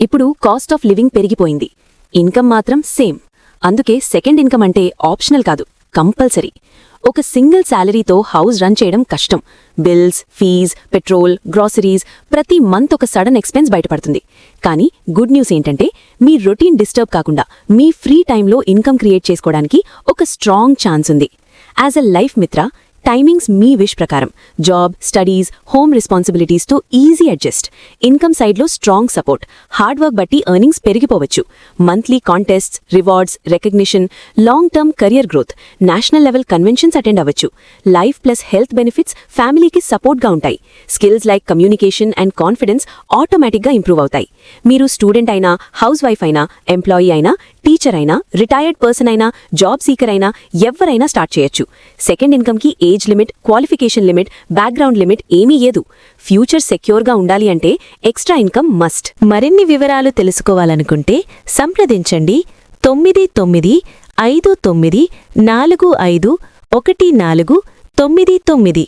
ఇప్పుడు cost of living పెరిగిపోయింది, income మాత్రం సేమ్. అందుకే సెకండ్ ఇన్కమ్ అంటే ఆప్షనల్ కాదు, కంపల్సరీ. ఒక సింగిల్ శాలరీతో హౌస్ రన్ చేయడం కష్టం. బిల్స్, ఫీజ్, పెట్రోల్, గ్రాసరీస్, ప్రతి మంత్ ఒక సడన్ ఎక్స్పెన్స్ బయటపడుతుంది. కానీ గుడ్ న్యూస్ ఏంటంటే మీ రొటీన్ డిస్టర్బ్ కాకుండా మీ ఫ్రీ టైంలో ఇన్కమ్ క్రియేట్ చేసుకోవడానికి ఒక స్ట్రాంగ్ ఛాన్స్ ఉంది. As a life Mitra, timings మీ విష్ ప్రకారం, జాబ్, స్టడీస్, హోమ్ రెస్పాన్సిబిలిటీస్తో ఈజీ అడ్జస్ట్. ఇన్కమ్ సైడ్లో స్ట్రాంగ్ సపోర్ట్. హార్డ్ వర్క్ బట్టి ఎర్నింగ్స్ పెరిగిపోవచ్చు. Monthly contests, rewards, recognition, long term career growth, national level conventions attend అవ్వచ్చు. లైఫ్ ప్లస్ హెల్త్ బెనిఫిట్స్ ఫ్యామిలీకి సపోర్ట్గా ఉంటాయి. Skills like communication and confidence ఆటోమేటిక్గా improve అవుతాయి. మీరు స్టూడెంట్ అయినా, హౌస్ వైఫ్ అయినా, ఎంప్లాయీ అయినా, టీచర్ అయినా, రిటైర్డ్ పర్సన్ అయినా, జాబ్ సీకర్ అయినా, ఎవరైనా స్టార్ట్ చేయొచ్చు. సెకండ్ ఇన్కమ్కి age limit, qualification limit, background limit ఏమీ లేదు. ఫ్యూచర్ సెక్యూర్గా ఉండాలి అంటే ఎక్స్ట్రా ఇన్కమ్ మస్ట్. మరిన్ని వివరాలు తెలుసుకోవాలనుకుంటే సంప్రదించండి 9959451419.